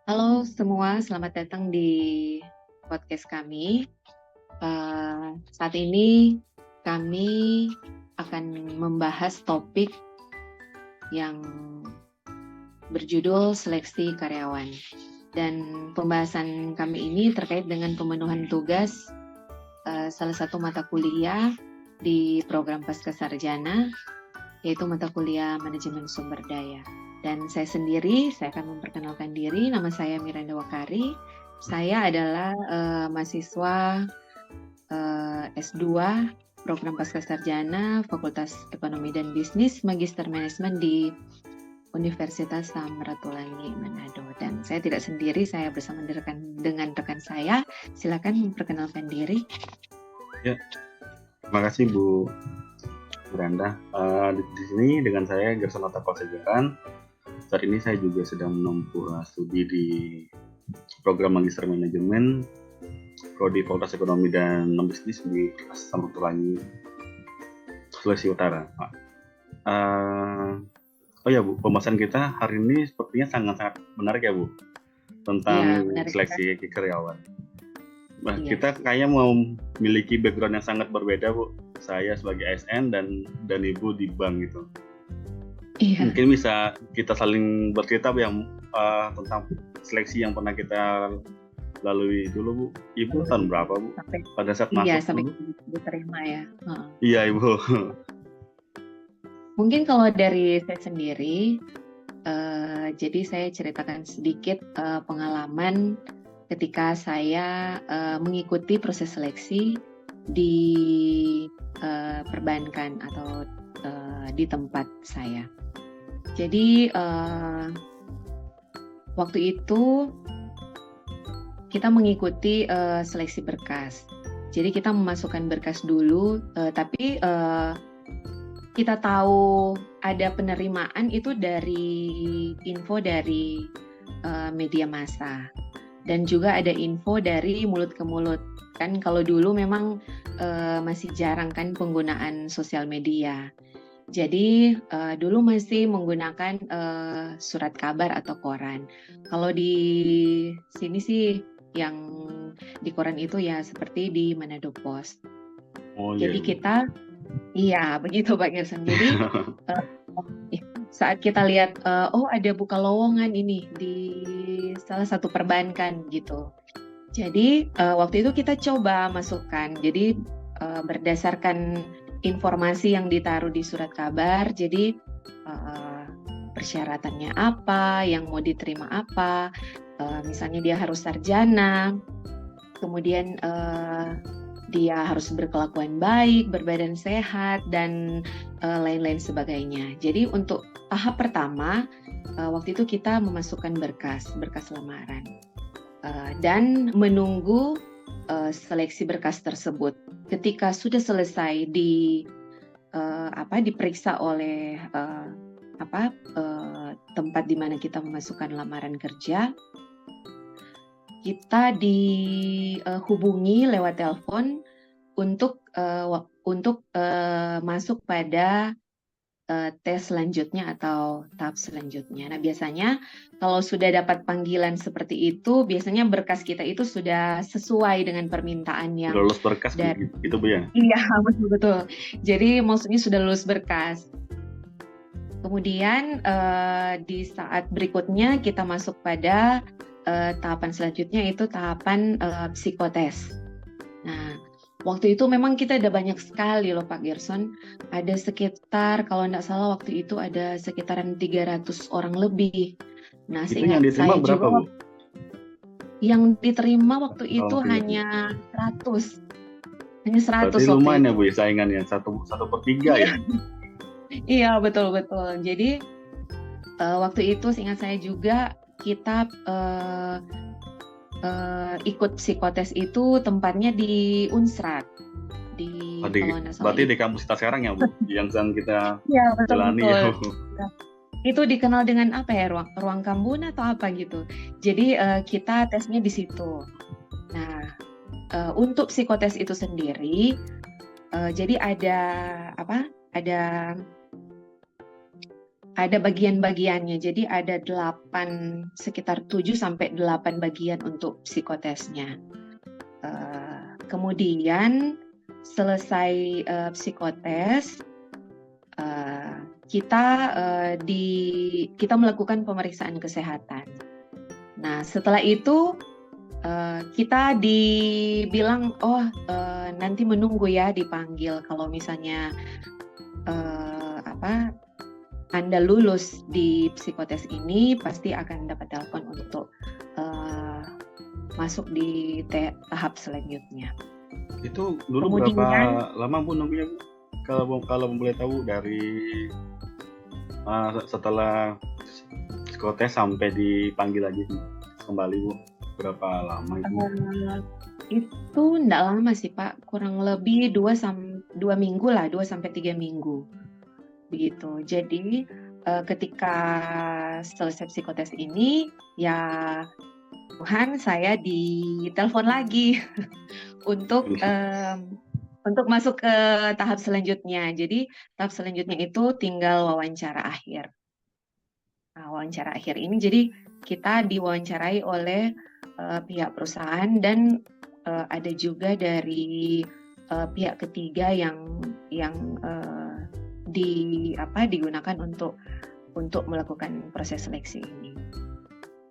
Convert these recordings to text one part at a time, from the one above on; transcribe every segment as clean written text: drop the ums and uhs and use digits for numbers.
Halo semua, selamat datang di podcast kami. Saat ini kami akan membahas topik yang berjudul seleksi karyawan. Dan pembahasan kami ini terkait dengan pemenuhan tugas salah satu mata kuliah di program Pascasarjana, yaitu mata kuliah Manajemen Sumber Daya. Dan saya sendiri, saya akan memperkenalkan diri. Nama saya Miranda Wakari. Saya adalah mahasiswa S2 program Pascasarjana Fakultas Ekonomi dan Bisnis Magister Manajemen di Universitas Samratulangi Manado. Dan saya tidak sendiri, saya bersama dengan rekan saya. Silakan memperkenalkan diri. Ya, terima kasih Bu Miranda. Di sini dengan saya Gerson Otapal Sejaran. Saat ini saya juga sedang menempuh studi di program Magister Manajemen Prodi Fakultas Ekonomi dan Bisnis di Samratulangi, Sulawesi Utara. Oh ya Bu, pembahasan kita hari ini sepertinya sangat-sangat menarik ya Bu, tentang seleksi karyawan. Nah, kita kayaknya mau memiliki background yang sangat berbeda Bu. Saya sebagai ASN dan Ibu di bank gitu. Iya. Mungkin bisa kita saling bercerita Bu, yang tentang seleksi yang pernah kita lalui dulu Bu. Ibu tahun berapa Bu? Pada saat masuk sampai diterima ya. Iya Ibu. Mungkin kalau dari saya sendiri, jadi saya ceritakan sedikit pengalaman ketika saya mengikuti proses seleksi di perbankan atau di tempat saya. Jadi waktu itu kita mengikuti seleksi berkas. Jadi kita memasukkan berkas dulu, tapi kita tahu ada penerimaan itu dari info dari media massa. Dan juga ada info dari mulut ke mulut. Kan kalau dulu memang masih jarang kan penggunaan sosial media. Jadi dulu masih menggunakan surat kabar atau koran. Kalau di sini sih yang di koran itu ya seperti di Manado Post. Jadi kita, iya begitu Pak Gerson. Jadi saat kita lihat, ada buka lowongan ini di salah satu perbankan gitu. Jadi waktu itu kita coba masukkan. Jadi berdasarkan informasi yang ditaruh di surat kabar, jadi persyaratannya apa, yang mau diterima apa, misalnya dia harus sarjana, kemudian dia harus berkelakuan baik, berbadan sehat, dan lain-lain sebagainya. Jadi untuk tahap pertama, waktu itu kita memasukkan berkas lamaran dan menunggu seleksi berkas tersebut. Ketika sudah selesai diperiksa oleh tempat di mana kita memasukkan lamaran kerja, kita dihubungi lewat telepon untuk masuk pada tes selanjutnya atau tahap selanjutnya. Nah, biasanya kalau sudah dapat panggilan seperti itu, biasanya berkas kita itu sudah sesuai dengan permintaan yang lulus berkas dari itu Bu ya? Iya, betul. Jadi maksudnya sudah lulus berkas. Kemudian di saat berikutnya kita masuk pada tahapan selanjutnya, itu tahapan psikotes. Nah, waktu itu memang kita ada banyak sekali loh Pak Gerson. Ada sekitar, kalau tidak salah waktu itu ada sekitaran 300 orang lebih. Nah, itu yang diterima saya berapa juga, Bu? Yang diterima waktu itu hanya 100. Hanya 100. Berarti lumayan ya Bu, saingannya 1/3 ya? Iya, betul. Jadi waktu itu seingat saya juga kita ikut psikotes itu tempatnya di Unsrat. Berarti di kampus kita sekarang ya Bu, yang sedang kita jalani ya Bu. Itu dikenal dengan apa ya, ruang Kambun atau apa gitu. Jadi kita tesnya di situ. Nah, untuk psikotes itu sendiri, jadi ada ada bagian-bagiannya. Jadi ada sekitar 7 sampai 8 bagian untuk psikotesnya. Kemudian selesai psikotes, kita melakukan pemeriksaan kesehatan. Nah, setelah itu kita dibilang, nanti menunggu ya dipanggil. Kalau misalnya Anda lulus di psikotes ini, pasti akan dapat telepon untuk masuk di tahap selanjutnya. Itu dulu berapa lama Bu nunggunya Bu? Kalau boleh tahu dari setelah psikotes sampai dipanggil lagi kembali Bu, berapa lama itu? Itu enggak lama sih Pak, kurang lebih 2 minggu lah, 2 sampai 3 minggu. Begitu. Jadi ketika selesai psikotes ini, ya Tuhan, saya ditelepon lagi untuk masuk ke tahap selanjutnya. Jadi tahap selanjutnya itu tinggal wawancara akhir. Nah, wawancara akhir ini jadi kita diwawancarai oleh pihak perusahaan dan ada juga dari pihak ketiga yang digunakan untuk melakukan proses seleksi ini.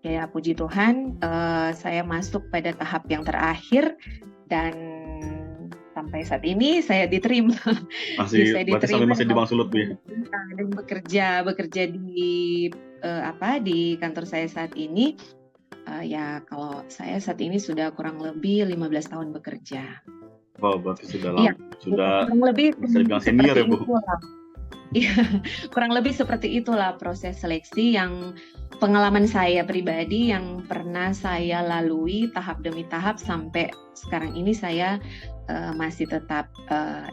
Ya, puji Tuhan, saya masuk pada tahap yang terakhir dan sampai saat ini saya diterima. Saya diterima masih di Bang Sulut ya. Dan bekerja di kantor saya saat ini. Ya, kalau saya saat ini sudah kurang lebih 15 tahun bekerja. Oh, berarti sudah lama. Sudah kurang lebih bisa dibilang senior ya, Bu. Iya, kurang lebih seperti itulah proses seleksi yang pengalaman saya pribadi yang pernah saya lalui tahap demi tahap sampai sekarang ini saya masih tetap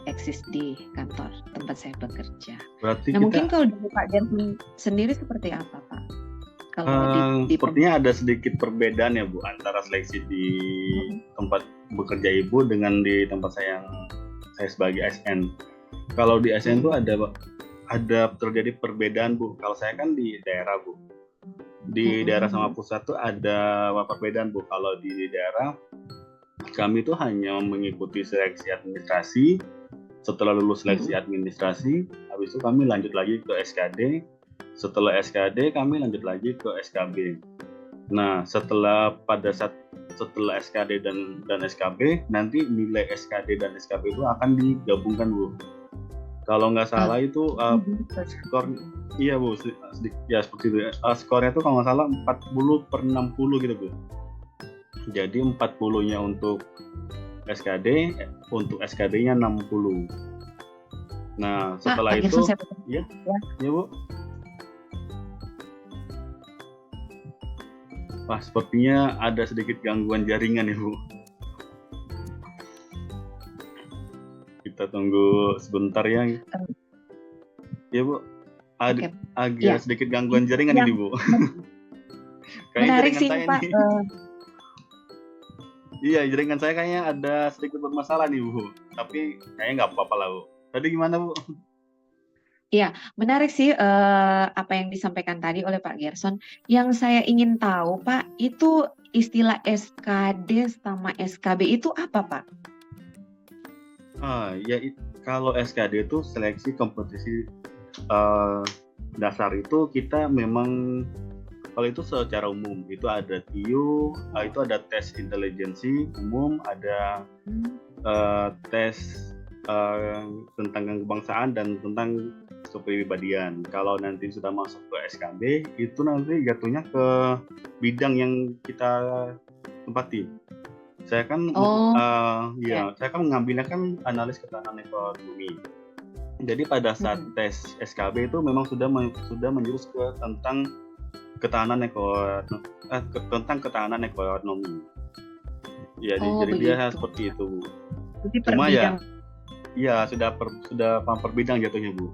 eksis di kantor tempat saya bekerja. Berarti mungkin kalau dari Pak Gerson sendiri seperti apa Pak? Kalau sepertinya ada sedikit perbedaan ya Bu antara seleksi di tempat bekerja Ibu dengan di tempat saya sebagai ASN. Kalau di ASN itu ada terjadi perbedaan Bu. Kalau saya kan di daerah Bu. Di daerah sama pusat tuh ada perbedaan Bu. Kalau di daerah kami tuh hanya mengikuti seleksi administrasi. Setelah lulus seleksi administrasi, habis itu kami lanjut lagi ke SKD. Setelah SKD kami lanjut lagi ke SKB. Nah, setelah SKD dan SKB, nanti nilai SKD dan SKB itu akan digabungkan Bu. Kalau nggak salah itu skor, iya Bu, ya seperti itu. Skornya itu kalau nggak salah 40/60 gitu Bu. Jadi 40-nya untuk SKD, untuk SKD-nya 60. Nah, setelah itu, ya Bu. Wah, sepertinya ada sedikit gangguan jaringan ya Bu. Kita tunggu sebentar ya. Ya Bu, agak sedikit gangguan jaringan ini Bu. Menarik sih Pak. Iya, jaringan saya kayaknya ada sedikit bermasalah nih Bu. Tapi kayaknya nggak apa-apa lah Bu. Tadi gimana Bu? Iya, menarik sih apa yang disampaikan tadi oleh Pak Gerson. Yang saya ingin tahu Pak, itu istilah SKD sama SKB itu apa Pak? Ya kalau SKD itu seleksi kompetisi dasar itu kita memang kalau itu secara umum itu ada TIU, itu ada tes intelijensi umum, ada tes tentang kebangsaan dan tentang kepribadian. Kalau nanti sudah masuk ke SKB itu nanti jatuhnya ke bidang yang kita tempati. Saya kan saya kan mengambilnya kan analis ketahanan ekonomi. Jadi pada saat tes SKB itu memang sudah menjurus ke tentang ketahanan ekonomi. Ya, jadi dia seperti itu. Jadi cuma ya sudah per bidang jatuhnya Bu.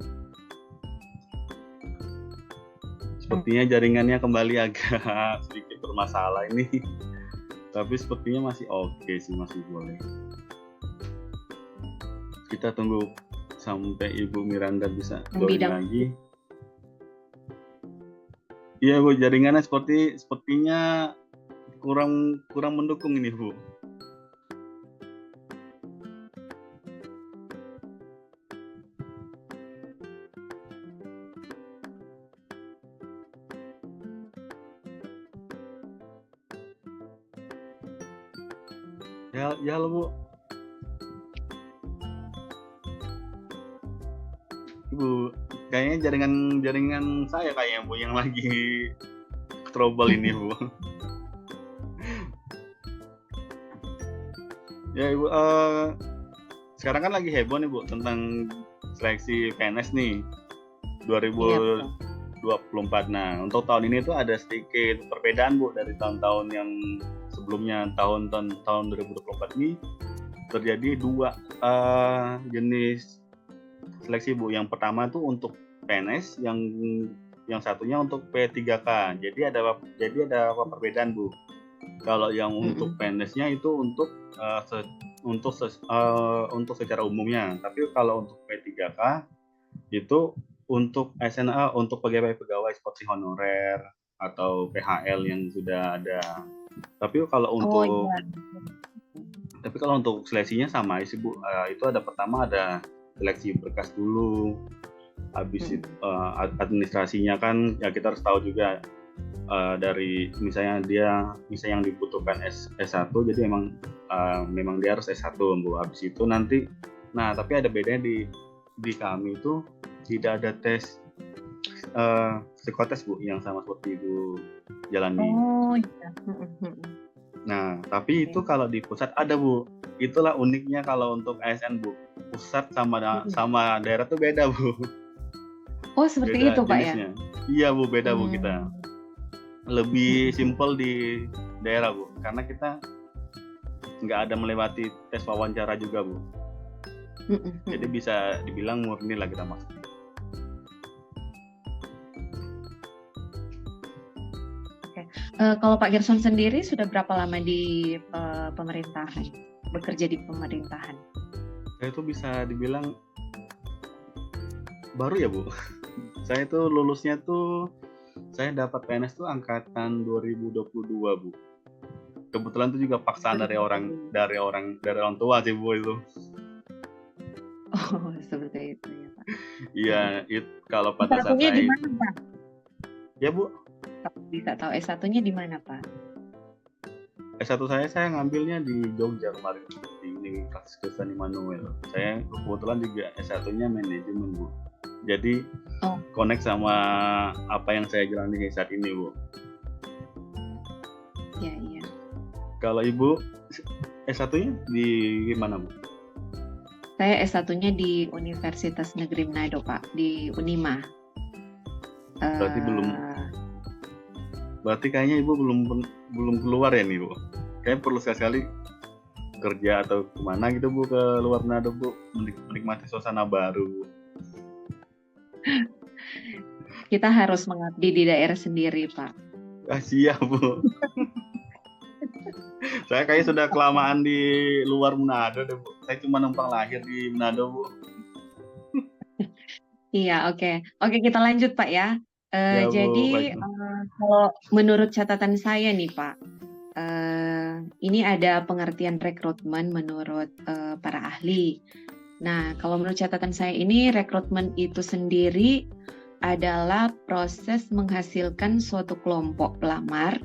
Sepertinya jaringannya kembali agak sedikit bermasalah ini. Tapi sepertinya masih oke sih, masih boleh. Kita tunggu sampai Ibu Miranda bisa join lagi. Iya Bu, jaringannya sepertinya kurang mendukung ini Bu. Ya halo Bu. Bu, kayaknya jaringan saya kayaknya Bu yang lagi trouble ini Bu. Ya Ibu, sekarang kan lagi heboh nih Bu tentang seleksi PNS nih 2024. Nah, untuk tahun ini tuh ada sedikit perbedaan Bu dari tahun-tahun yang sebelumnya. Tahun 2024 ini terjadi dua jenis seleksi Bu. Yang pertama tuh untuk PNS, yang satunya untuk P3K. Jadi ada perbedaan Bu. Kalau yang untuk PNS-nya itu untuk secara umumnya. Tapi kalau untuk P3K itu untuk SNA, untuk pegawai seperti honorer atau PHL yang sudah ada. Tapi kalau untuk seleksinya sama sih Bu. Itu pertama ada seleksi berkas dulu. Habis itu administrasinya kan ya kita harus tahu juga dari misalnya yang dibutuhkan S1, jadi memang dia harus S1 Bu. Habis itu nanti, nah tapi ada bedanya di kami itu tidak ada tes psikotes Bu yang sama seperti Ibu jalani. Oh iya. Nah tapi itu kalau di pusat ada Bu. Itulah uniknya kalau untuk ASN Bu. Pusat sama daerah tuh beda Bu. Oh seperti beda itu Pak jenisnya. Ya? Iya Bu, beda Bu kita. Lebih simpel di daerah Bu, karena kita nggak ada melewati tes wawancara juga Bu. Jadi bisa dibilang murni lah kita masuk. Oke. Kalau Pak Gerson sendiri sudah berapa lama di pemerintahan, bekerja di pemerintahan? Saya itu bisa dibilang baru ya Bu. Saya tuh lulusnya tuh, saya dapat PNS tuh angkatan 2022 Bu. Kebetulan tuh juga paksaan dari orang tua sih Bu itu. Oh seperti itu ya Pak. Iya, kalau pada saat saya. di mana Pak? Ya Bu. Bisa tahu S1-nya di mana Pak? S1 saya ngambilnya di Jogja kemarin di Universitas Kristen Immanuel. Saya kebetulan juga S1-nya manajemen Bu. Jadi connect sama apa yang saya jalani saat ini Bu. Iya. Kalau Ibu S1-nya di mana Bu? Saya S1-nya di Universitas Negeri Manado Pak, di Unima. Berarti kayaknya Ibu belum keluar ya nih Bu. Kayaknya perlu sekali kerja atau kemana gitu Bu, ke luar Manado Bu, menikmati suasana baru Bu. Kita harus mengabdi di daerah sendiri Pak. Siap Bu. Saya kayaknya sudah kelamaan di luar Manado deh Bu. Saya cuma numpang lahir di Manado Bu. Iya, oke. Oke, kita lanjut Pak ya. Jadi kalau menurut catatan saya nih Pak, ini ada pengertian rekrutmen menurut para ahli. Nah, kalau menurut catatan saya ini, rekrutmen itu sendiri adalah proses menghasilkan suatu kelompok pelamar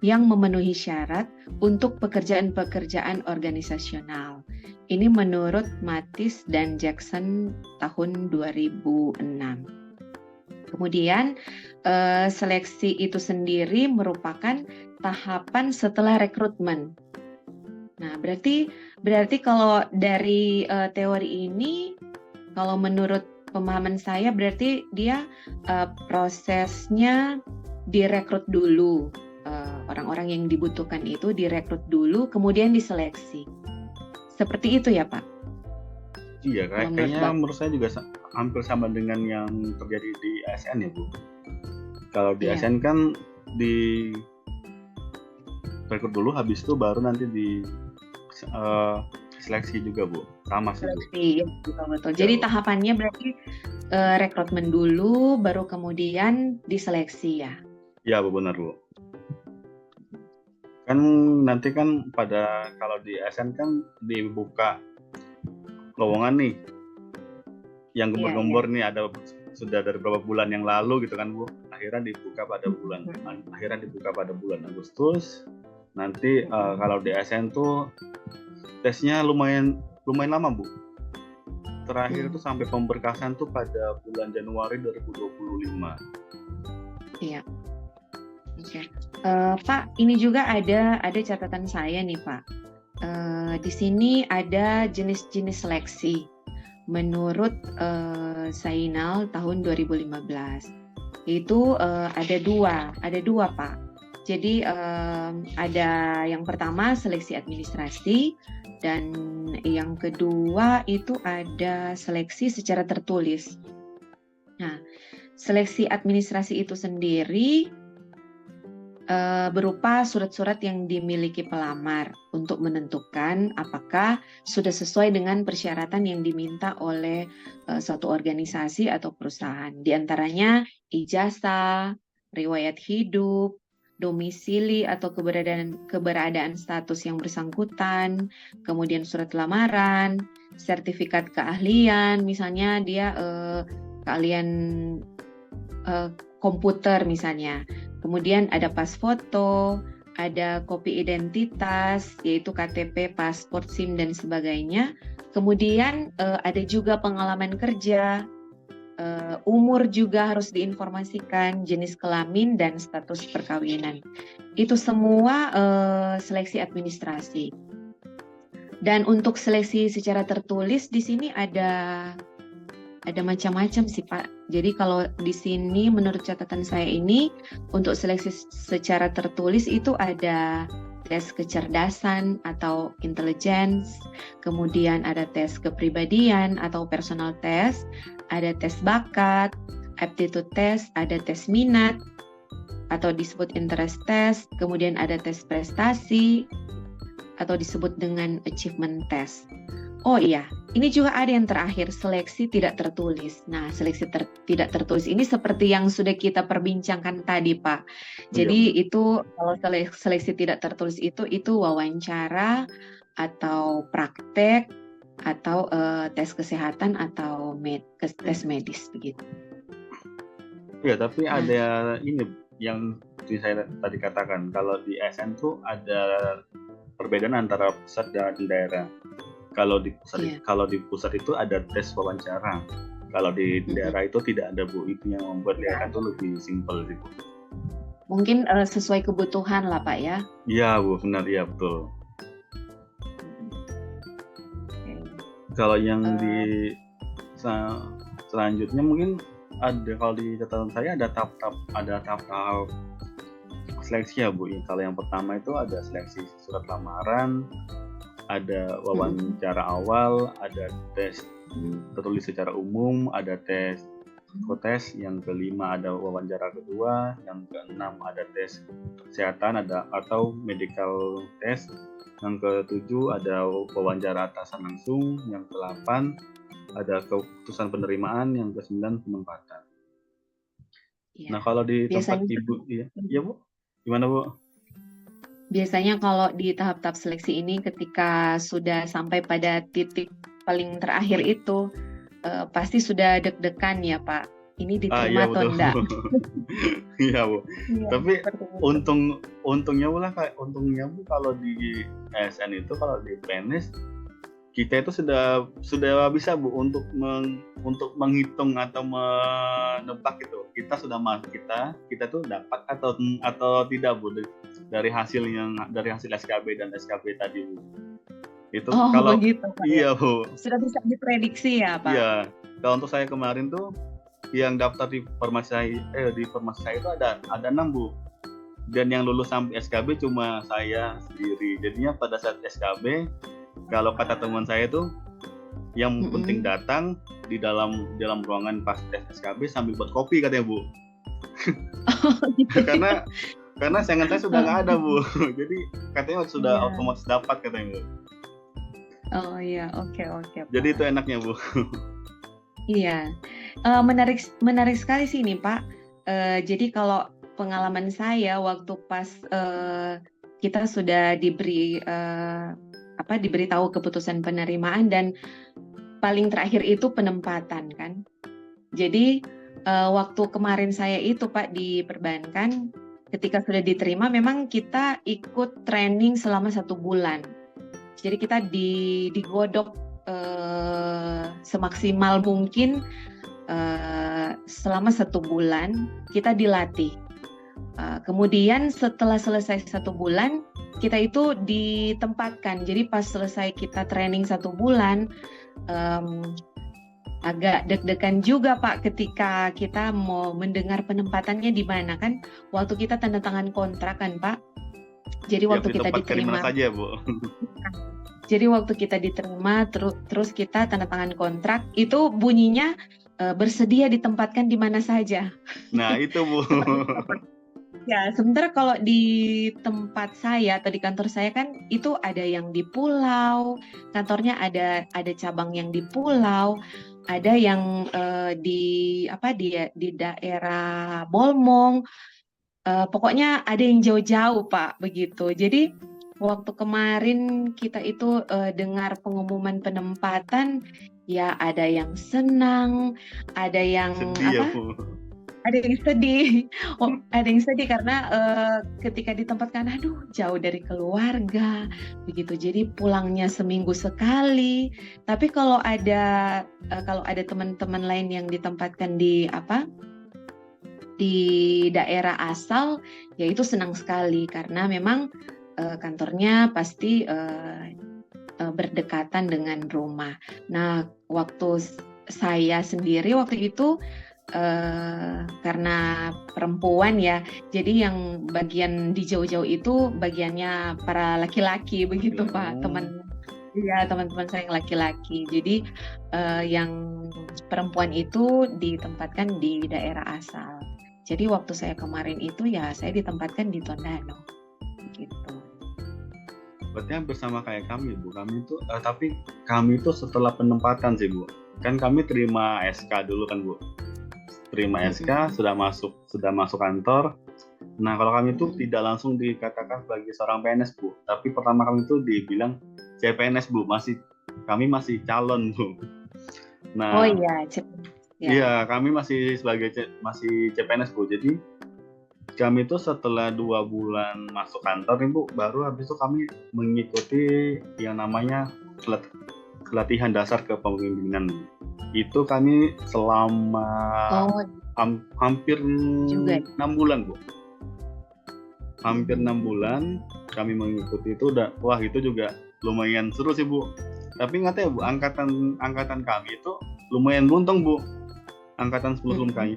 yang memenuhi syarat untuk pekerjaan-pekerjaan organisasional. Ini menurut Mathis dan Jackson tahun 2006. Kemudian seleksi itu sendiri merupakan tahapan setelah rekrutmen. Nah, berarti kalau dari teori ini, kalau menurut pemahaman saya, berarti dia prosesnya direkrut dulu. Orang-orang yang dibutuhkan itu direkrut dulu, kemudian diseleksi. Seperti itu ya Pak? Iya, kayaknya menurut saya juga hampir sama dengan yang terjadi di ASN ya Bu. Kalau di ASN kan di rekrut dulu, habis itu baru nanti di seleksi juga Bu, sama sih Bu. Betul. Jadi tahapannya berarti rekrutmen dulu, baru kemudian diseleksi ya? Iya Bu, benar Bu. Kan nanti kan kalau di SN kan dibuka lowongan nih, yang gembor-gembor nih sudah dari beberapa bulan yang lalu gitu kan Bu. Akhirnya dibuka pada bulan Agustus. Nanti kalau di SN tuh tesnya lumayan lama Bu. Terakhir itu sampai pemberkasan tuh pada bulan Januari 2025. Iya. Oke. Pak, ini juga ada catatan saya nih Pak. Di sini ada jenis-jenis seleksi. Menurut Sainal tahun 2015 itu ada dua Pak. Jadi ada yang pertama seleksi administrasi dan yang kedua itu ada seleksi secara tertulis. Nah, seleksi administrasi itu sendiri berupa surat-surat yang dimiliki pelamar untuk menentukan apakah sudah sesuai dengan persyaratan yang diminta oleh suatu organisasi atau perusahaan. Di antaranya ijazah, riwayat hidup, domisili atau keberadaan status yang bersangkutan, kemudian surat lamaran, sertifikat keahlian, misalnya dia keahlian komputer misalnya. Kemudian ada pas foto, ada kopi identitas, yaitu KTP, paspor, SIM, dan sebagainya. Kemudian ada juga pengalaman kerja, umur juga harus diinformasikan, jenis kelamin, dan status perkawinan. Itu semua seleksi administrasi. Dan untuk seleksi secara tertulis di sini ada macam-macam sih Pak. Jadi kalau di sini menurut catatan saya ini untuk seleksi secara tertulis itu ada tes kecerdasan atau intelligence, kemudian ada tes kepribadian atau personal test, ada tes bakat, aptitude test, ada tes minat atau disebut interest test, kemudian ada tes prestasi atau disebut dengan achievement test. Oh iya, ini juga ada yang terakhir, seleksi tidak tertulis. Nah, seleksi tidak tertulis ini seperti yang sudah kita perbincangkan tadi, Pak. Jadi itu kalau seleksi tidak tertulis itu wawancara atau praktek atau tes kesehatan atau tes medis begitu. Ya, tapi ada ini yang saya tadi katakan, kalau di SN tuh ada perbedaan antara pusat dan daerah. Kalau di pusat itu ada tes wawancara. Kalau di daerah itu tidak ada Bu. Itu yang membuat daerah itu lebih simpel sih Bu. Mungkin sesuai kebutuhan lah Pak ya. Iya Bu, benar ya betul. Kalau yang di selanjutnya mungkin ada, kalau di catatan saya ada tahap-tahap seleksi ya Bu. Kalau yang pertama itu ada seleksi surat lamaran, ada wawancara awal, ada tes tertulis secara umum, ada tes psikotes, yang kelima ada wawancara kedua, yang keenam ada tes kesehatan atau medical test, yang ketujuh ada wawancara atasan langsung, yang ke-8 ada keputusan penerimaan, yang ke-9 penempatan. Ya. Nah kalau di tempat Ibu, ya Bu, gimana Bu? Biasanya kalau di tahap-tahap seleksi ini ketika sudah sampai pada titik paling terakhir itu pasti sudah deg-degan ya Pak. Ini diterima atau enggak? Iya Bu. Ya, tapi untungnya Bu kalau di SN itu, kalau di PNS kita itu sudah bisa Bu untuk menghitung atau menebak itu. Kita sudah kita tuh dapat atau tidak Bu dari hasil SKB dan SKB tadi Bu. Itu kalau gitu, Pak, iya Bu. Sudah bisa diprediksi ya Pak. Iya. Kalau untuk saya kemarin tuh yang daftar di formasi saya itu ada 6 Bu. Dan yang lulus sampai SKB cuma saya sendiri. Jadinya pada saat SKB, kalau kata teman saya tuh yang penting datang di dalam ruangan pas tes SKB sambil buat kopi katanya Bu. Gitu. karena saingan saya sudah nggak ada Bu. Jadi katanya sudah otomatis dapat katanya Bu. Oh iya, oke. Jadi itu enaknya Bu. Iya, menarik sekali sih ini Pak. Jadi kalau pengalaman saya waktu pas kita sudah diberitahu keputusan penerimaan dan paling terakhir itu penempatan kan. Jadi waktu kemarin saya itu Pak di perbankan, ketika sudah diterima memang kita ikut training selama 1 bulan. Jadi kita digodok semaksimal mungkin selama 1 bulan kita dilatih. Kemudian setelah selesai 1 bulan kita itu ditempatkan. Jadi pas selesai kita training 1 bulan, agak deg-degan juga Pak ketika kita mau mendengar penempatannya di mana kan. Waktu kita tanda tangan kontrak kan Pak. Jadi waktu kita diterima saja, Bu. Jadi waktu kita diterima terus kita tanda tangan kontrak itu bunyinya bersedia ditempatkan di mana saja. Nah, itu Bu. Ya, sementara kalau di tempat saya atau di kantor saya kan itu ada yang di pulau, kantornya ada cabang yang di pulau, ada yang di daerah Bolmong, pokoknya ada yang jauh-jauh Pak begitu. Jadi waktu kemarin kita itu dengar pengumuman penempatan, ya ada yang senang, ada yang sedih, ada yang sedih. Ada yang sedih karena ketika ditempatkan, aduh jauh dari keluarga, begitu. Jadi pulangnya seminggu sekali. Tapi kalau ada teman-teman lain yang ditempatkan di daerah asal, ya itu senang sekali karena memang kantornya pasti berdekatan dengan rumah. Nah, waktu saya sendiri waktu itu karena perempuan ya, jadi yang bagian di jauh-jauh itu bagiannya para laki-laki begitu Pak, teman-teman saya yang laki-laki. Jadi yang perempuan itu ditempatkan di daerah asal. Jadi waktu saya kemarin itu ya saya ditempatkan di Tondano, gitu. Berarti hampir sama kayak kami Bu. Tapi kami itu setelah penempatan sih Bu. Kan kami terima SK dulu kan Bu. Terima SK, sudah masuk kantor. Nah, kalau kami itu tidak langsung dikatakan sebagai seorang PNS Bu, tapi pertama kami itu dibilang CPNS Bu, kami masih calon Bu. Nah, oh iya, iya, kami masih CPNS Bu. Jadi kami itu setelah 2 bulan masuk kantor nih Bu, baru habis itu kami mengikuti yang namanya pelatihan dasar kepemimpinan. Itu kami selama hampir 6 bulan Bu. Hampir 6 bulan kami mengikuti itu. Wah, itu juga lumayan seru sih Bu. Tapi ingat ya Bu, angkatan kami itu lumayan beruntung Bu. Angkatan sebelum kami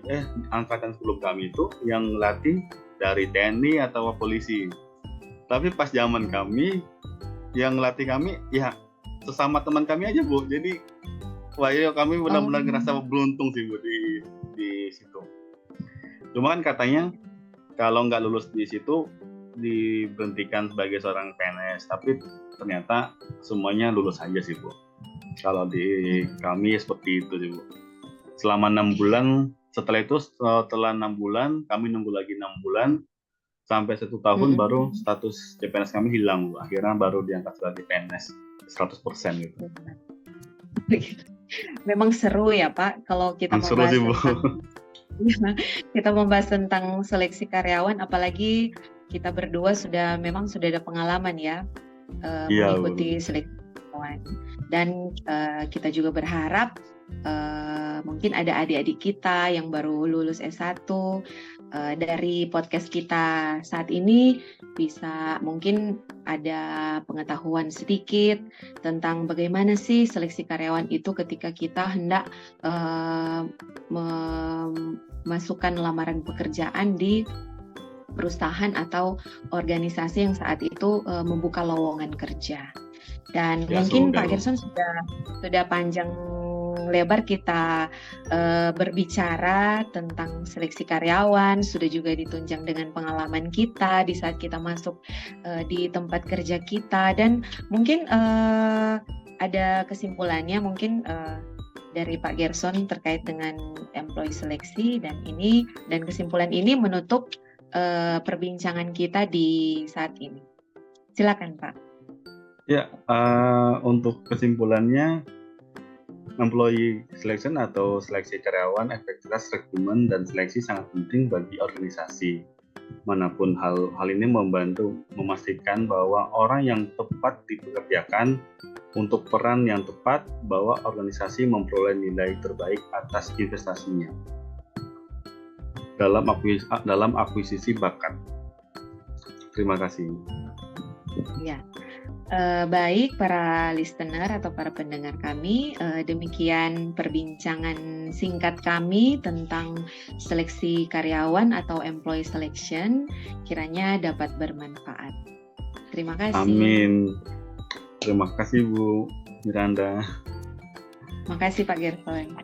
itu yang latih dari TNI atau polisi. Tapi pas zaman kami, yang latih kami ya sesama teman kami aja Bu. Jadi wah iya, kami benar-benar ngerasa beruntung sih Bu di situ. Cuma kan katanya kalau nggak lulus di situ diberhentikan sebagai seorang PNS. Tapi ternyata semuanya lulus aja sih Bu. Kalau di kami seperti itu sih Bu. Selama 6 bulan, setelah 6 bulan, kami nunggu lagi 6 bulan, sampai 1 tahun baru status CPNS kami hilang Bu. Akhirnya baru diangkat sebagai PNS 100% gitu. Memang seru ya Pak, kalau kita membahas tentang seleksi karyawan, apalagi kita berdua sudah ada pengalaman ya mengikuti seleksi karyawan. Dan kita juga berharap mungkin ada adik-adik kita yang baru lulus S1 dari podcast kita saat ini bisa mungkin ada pengetahuan sedikit tentang bagaimana sih seleksi karyawan itu ketika kita hendak memasukkan lamaran pekerjaan di perusahaan atau organisasi yang saat itu membuka lowongan kerja. Dan ya, mungkin Pak Gerson sudah panjang lebar kita berbicara tentang seleksi karyawan, sudah juga ditunjang dengan pengalaman kita di saat kita masuk di tempat kerja kita, dan mungkin ada kesimpulannya mungkin dari Pak Gerson terkait dengan employee seleksi, dan kesimpulan ini menutup perbincangan kita di saat ini. Silakan Pak. Ya, untuk kesimpulannya, employee selection atau seleksi karyawan, efektivitas rekrutmen dan seleksi sangat penting bagi organisasi. Manapun hal ini membantu memastikan bahwa orang yang tepat dipekerjakan untuk peran yang tepat, bahwa organisasi memperoleh nilai terbaik atas investasinya dalam akuisisi bakat. Terima kasih. Ya. Baik para listener atau para pendengar kami, demikian perbincangan singkat kami tentang seleksi karyawan atau employee selection, kiranya dapat bermanfaat. Terima kasih. Amin. Terima kasih Bu Miranda. Terima kasih Pak Gerson.